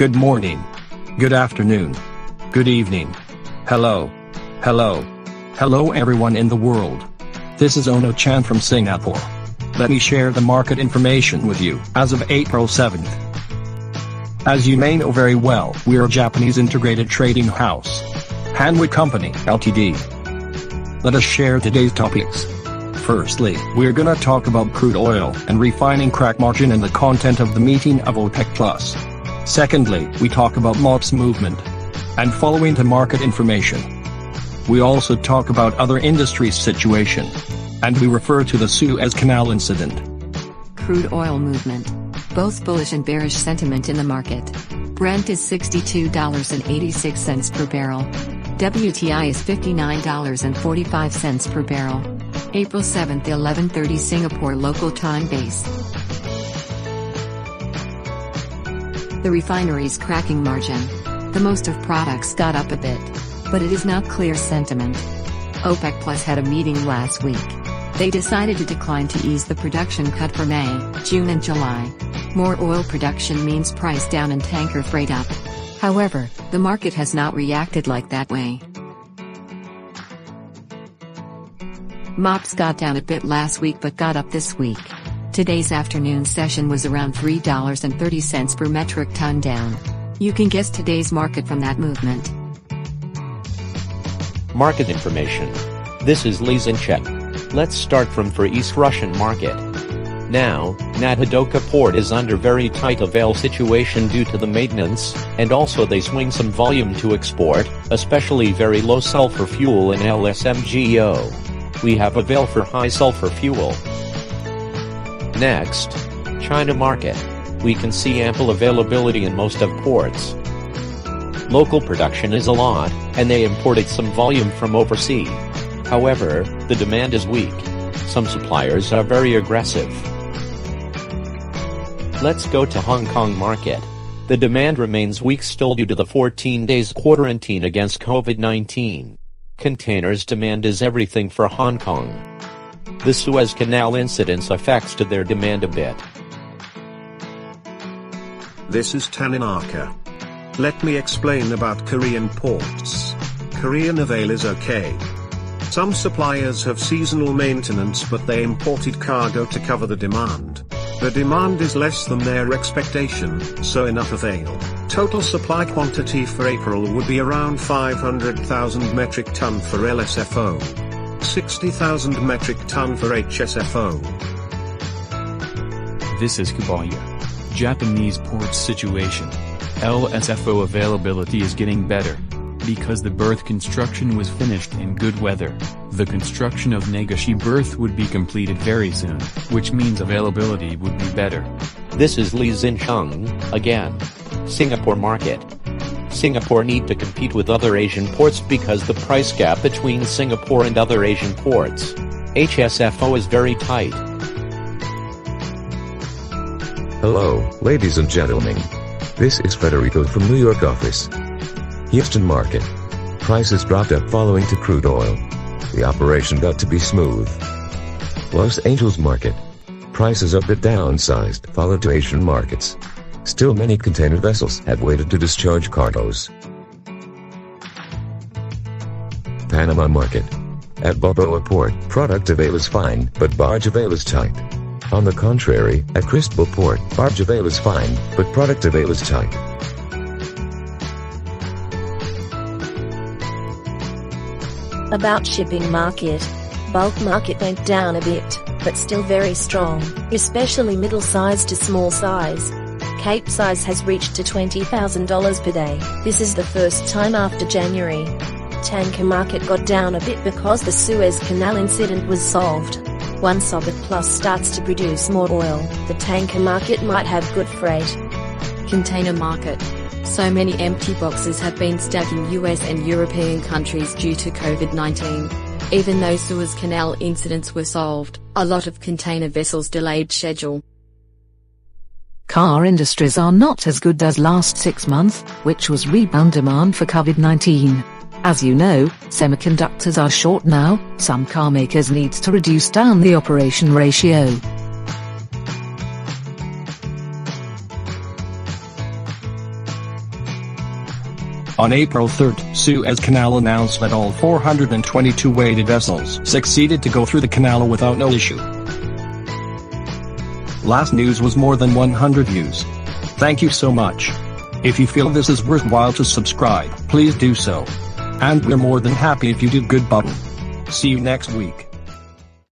Good morning. Good afternoon. Good evening. Hello. Hello. Hello everyone in the world. This is Ono-chan from Singapore. Let me share the market information with you as of April 7th. As you may know very well, we are a Japanese integrated trading house, Hanwha Company Ltd. Let us share today's topics. Firstly, we're gonna talk about crude oil and refining crack margin and the content of the meeting of OPEC+. Secondly, we talk about MOPS movement. And following the market information, we also talk about other industries' situation. And we refer to the Suez Canal incident. Crude oil movement. Both bullish and bearish sentiment in the market. Brent is $62.86 per barrel. WTI is $59.45 per barrel. April 7th, 11:30 Singapore local time base. The refinery's cracking margin. The most of products got up a bit. But it is now clear sentiment. OPEC Plus had a meeting last week. They decided to decline to ease the production cut for May, June and July. More oil production means price down and tanker freight up. However, the market has not reacted like that way. MOPS got down a bit last week but got up this week. Today's afternoon session was around $3.30 per metric ton down. You can guess today's market from that movement. Market information. This is Lee Chen. Let's start from for East Russian market. Now, Nadhadoka port is under very tight avail situation due to the maintenance, and also they swing some volume to export, especially very low sulfur fuel in LSMGO. We have avail for high sulfur fuel. Next, China market. We can see ample availability in most of ports. Local production is a lot, and they imported some volume from overseas. However, the demand is weak. Some suppliers are very aggressive. Let's go to Hong Kong market. The demand remains weak still due to the 14 days quarantine against COVID-19. Containers demand is everything for Hong Kong. The Suez Canal incidents affects to their demand a bit. This is Taninaka. Let me explain about Korean ports. Korean avail is okay. Some suppliers have seasonal maintenance but they imported cargo to cover the demand. The demand is less than their expectation, so enough avail. Total supply quantity for April would be around 500,000 metric ton for LSFO. 60,000 metric ton for HSFO. This is Kubaya. Japanese ports situation. LSFO availability is getting better. Because the berth construction was finished in good weather, the construction of Nagashi berth would be completed very soon, which means availability would be better. This is Lee Xincheng, again. Singapore market. Singapore need to compete with other Asian ports because the price gap between Singapore and other Asian ports. HSFO is very tight. Hello, ladies and gentlemen. This is Federico from New York office. Houston market. Prices dropped up following to crude oil. The operation got to be smooth. Los Angeles market. Prices up but downsized followed to Asian markets. Still many container vessels have waited to discharge cargoes. Panama market. At Balboa port, product avail is fine, but barge avail is tight. On the contrary, at Cristobal port, barge avail is fine, but product avail is tight. About shipping market. Bulk market went down a bit, but still very strong, especially middle size to small size. Cape size has reached to $20,000 per day. This is the first time after January. Tanker market got down a bit because the Suez Canal incident was solved. Once OPEC Plus starts to produce more oil, the tanker market might have good freight. Container market. So many empty boxes have been stuck in US and European countries due to COVID-19. Even though Suez Canal incidents were solved, a lot of container vessels delayed schedule. Car industries are not as good as last 6 months, which was rebound demand for COVID-19. As you know, semiconductors are short now, some car makers needs to reduce down the operation ratio. On April 3rd, Suez Canal announced that all 422 weighted vessels succeeded to go through the canal without no issue. Last news was more than 100 views. Thank you so much. If you feel this is worthwhile to subscribe, please do so. And we're more than happy if you do good button. See you next week.